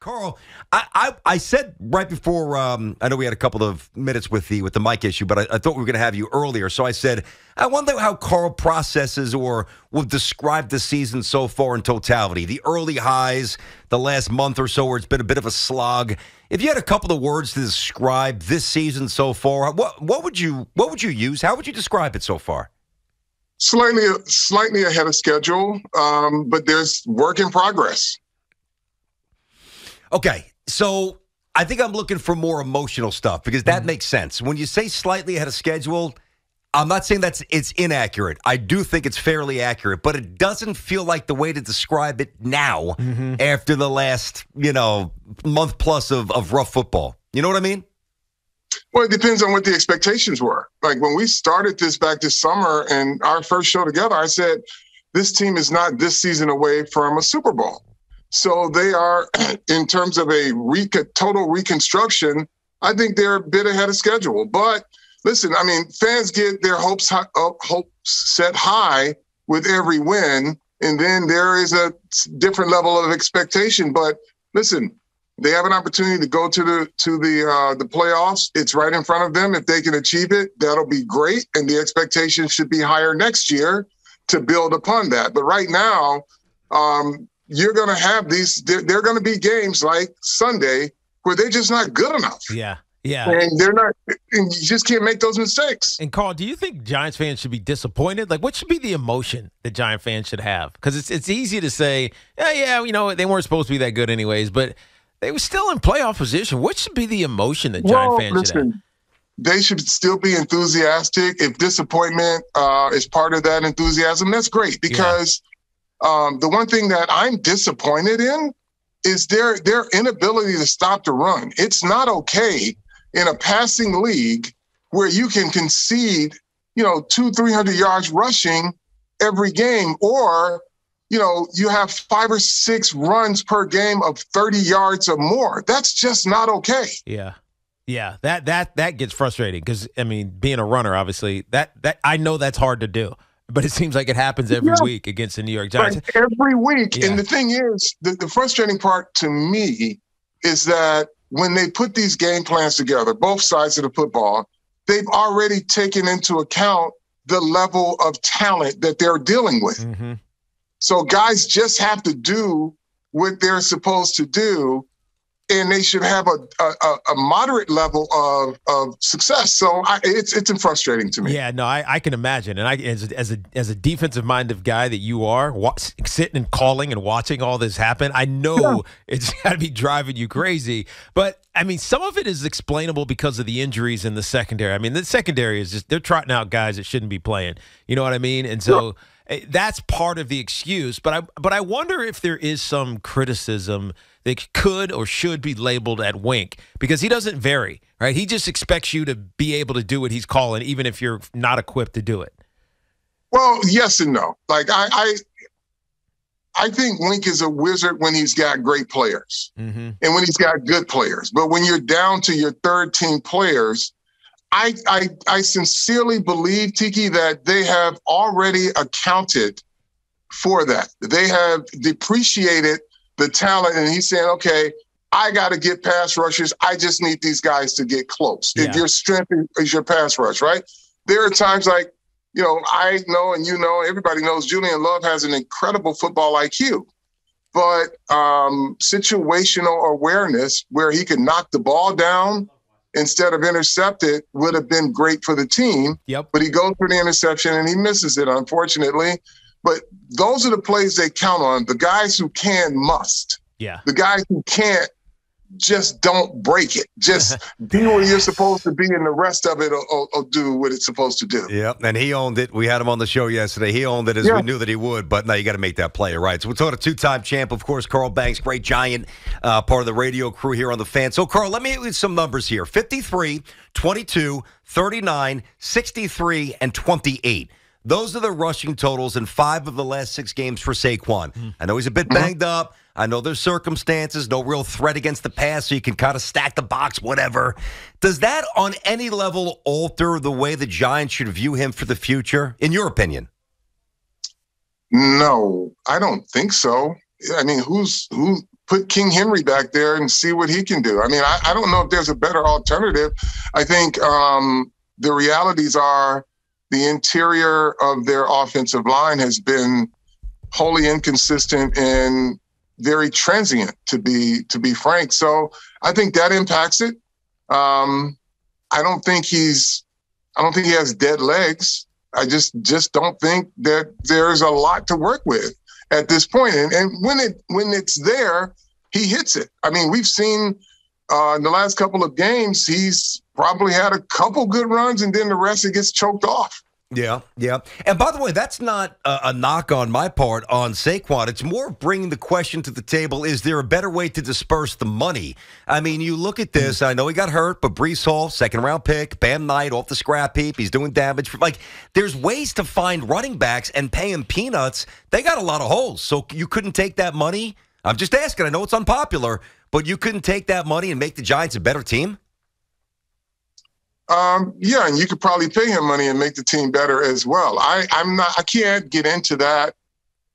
Carl, I said right before, I know we had a couple of minutes with the mic issue, but I thought we were going to have you earlier. So I said, I wonder how Carl processes or will describe the season so far in totality. The early highs, the last month or so where it's been a bit of a slog. If you had a couple of words to describe this season so far, what would you use? How would you describe it so far? Slightly ahead of schedule, but there's work in progress. Okay, so I think I'm looking for more emotional stuff because that makes sense. When you say slightly ahead of schedule, I'm not saying it's inaccurate. I do think it's fairly accurate, but it doesn't feel like the way to describe it now after the last, month plus of rough football. You know what I mean? Well, it depends on what the expectations were. Like when we started this back this summer and our first show together, I said, this team is not this season away from a Super Bowl. So they are, in terms of a total reconstruction, I think they're a bit ahead of schedule. But listen, I mean, fans get their hopes set high with every win, and then there is a different level of expectation. But listen, they have an opportunity to go to the playoffs. It's right in front of them. If they can achieve it, that'll be great, and the expectation should be higher next year to build upon that. But right now, you're going to have there are going to be games like Sunday where they're just not good enough. Yeah. And they're not, and you just can't make those mistakes. And Carl, do you think Giants fans should be disappointed? Like, what should be the emotion that Giant fans should have? Because it's easy to say, they weren't supposed to be that good anyways, but they were still in playoff position. What should be the emotion that Giant fans should have? They should still be enthusiastic. If disappointment is part of that enthusiasm, that's great because the one thing that I'm disappointed in is their inability to stop the run. It's not okay in a passing league where you can concede, 200-300 yards rushing every game, or, you have 5 or 6 runs per game of 30 yards or more. That's just not okay. Yeah. Yeah, that gets frustrating because, being a runner, obviously, that I know that's hard to do. But it seems like it happens every week against the New York Giants. Right, every week. Yeah. And the thing is, the frustrating part to me is that when they put these game plans together, both sides of the football, they've already taken into account the level of talent that they're dealing with. Mm-hmm. So guys just have to do what they're supposed to do, and they should have a moderate level of success. So it's frustrating to me. Yeah, no, I can imagine. And as a defensive-minded guy that you are, sitting and calling and watching all this happen, I know it's got to be driving you crazy. But, some of it is explainable because of the injuries in the secondary. The secondary is just – they're trotting out guys that shouldn't be playing. You know what I mean? And so that's part of the excuse. But I wonder if there is some criticism – that could or should be labeled at Wink because he doesn't vary, right? He just expects you to be able to do what he's calling, even if you're not equipped to do it. Well, yes and no. Like I think Wink is a wizard when he's got great players and when he's got good players. But when you're down to your third team players, I sincerely believe, Tiki, that they have already accounted for that. They have depreciated the talent, and he's saying, okay, I got to get pass rushers. I just need these guys to get close. Yeah. If your strength is your pass rush, right? There are times like, I know and everybody knows Julian Love has an incredible football IQ, but situational awareness where he could knock the ball down instead of intercept it would have been great for the team. Yep. But he goes for the interception and he misses it, unfortunately. But those are the plays they count on. The guys who can must. Yeah. The guys who can't just don't break it. Just be where you're supposed to be, and the rest of it will do what it's supposed to do. Yeah, and he owned it. We had him on the show yesterday. He owned it as we knew that he would, but now you got to make that play, right? So we're talking a two-time champ, of course, Carl Banks, great Giant, part of the radio crew here on The Fan. So, Carl, let me hit you some numbers here. 53, 22, 39, 63, and 28. Those are the rushing totals in 5 of the last 6 games for Saquon. I know he's a bit banged up. I know there's circumstances, no real threat against the pass, so you can kind of stack the box, whatever. Does that on any level alter the way the Giants should view him for the future, in your opinion? No, I don't think so. Who put King Henry back there and see what he can do. I mean, I don't know if there's a better alternative. I think the realities are the interior of their offensive line has been wholly inconsistent and very transient, to be frank. So I think that impacts it. I don't think he has dead legs. I just don't think that there's a lot to work with at this point. And when it's there, he hits it. I mean, we've seen in the last couple of games, he's probably had a couple good runs, and then the rest it gets choked off. Yeah. And by the way, that's not a knock on my part on Saquon. It's more bringing the question to the table, is there a better way to disperse the money? I mean, you look at this, I know he got hurt, but Breece Hall, second-round pick, Bam Knight off the scrap heap, he's doing damage. There's ways to find running backs and pay them peanuts. They got a lot of holes, so you couldn't take that money? I'm just asking. I know it's unpopular, but you couldn't take that money and make the Giants a better team? Yeah, and you could probably pay him money and make the team better as well. I can't get into that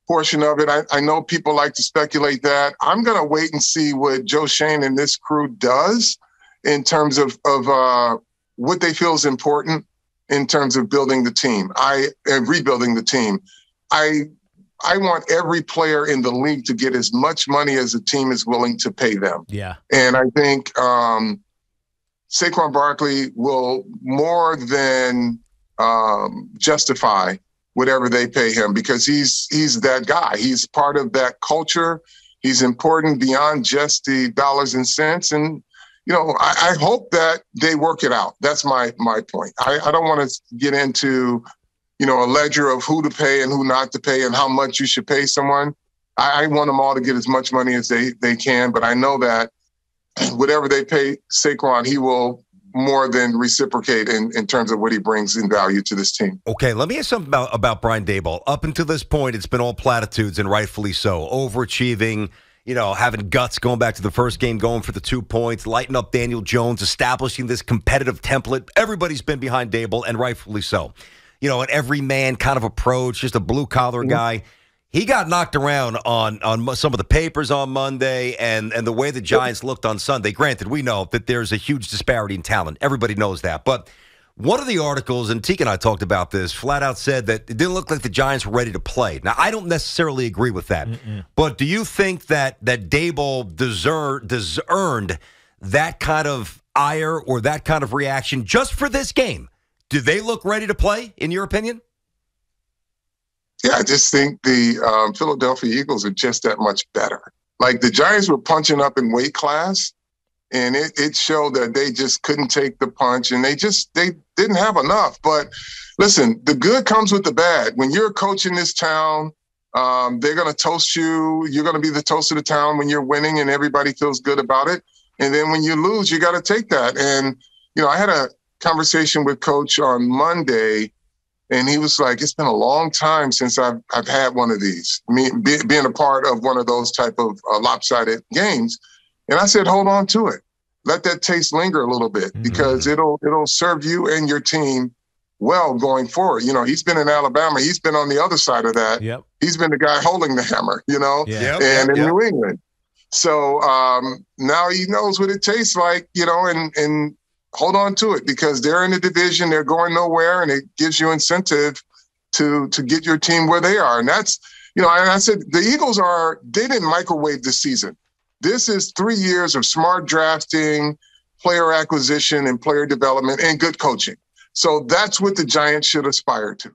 portion of it. I know people like to speculate that. I'm going to wait and see what Joe Shane and this crew does in terms of what they feel is important in terms of building the team and rebuilding the team. I want every player in the league to get as much money as the team is willing to pay them. Yeah. And I think Saquon Barkley will more than justify whatever they pay him, because he's that guy. He's part of that culture. He's important beyond just the dollars and cents. And, I hope that they work it out. That's my point. I don't want to get into, a ledger of who to pay and who not to pay and how much you should pay someone. I want them all to get as much money as they can, but I know that whatever they pay Saquon, he will more than reciprocate in terms of what he brings in value to this team. Okay, let me ask something about Brian Daboll. Up until this point, it's been all platitudes, and rightfully so. Overachieving, having guts, going back to the first game, going for the 2 points, lighting up Daniel Jones, establishing this competitive template. Everybody's been behind Daboll, and rightfully so. An everyman kind of approach, just a blue-collar guy. He got knocked around on some of the papers on Monday and the way the Giants looked on Sunday. Granted, we know that there's a huge disparity in talent. Everybody knows that. But one of the articles, and Tiki and I talked about this, flat out said that it didn't look like the Giants were ready to play. Now, I don't necessarily agree with that. But do you think that Daboll earned that kind of ire or that kind of reaction just for this game? Do they look ready to play, in your opinion? Yeah, I just think the Philadelphia Eagles are just that much better. Like, the Giants were punching up in weight class, and it showed that they just couldn't take the punch, and they didn't have enough. But listen, the good comes with the bad. When you're coaching this town, they're going to toast you. You're going to be the toast of the town when you're winning, and everybody feels good about it. And then when you lose, you got to take that. And, I had a conversation with Coach on Monday, and he was like, it's been a long time since I've had one of these, being a part of one of those type of lopsided games. And I said, hold on to it. Let that taste linger a little bit, because it'll serve you and your team well going forward. He's been in Alabama. He's been on the other side of that. Yep. He's been the guy holding the hammer, in New England. So now he knows what it tastes like, and hold on to it, because they're in the division, they're going nowhere, and it gives you incentive to get your team where they are. And that's, and I said, the Eagles they didn't microwave this season. This is 3 years of smart drafting, player acquisition, and player development, and good coaching. So that's what the Giants should aspire to.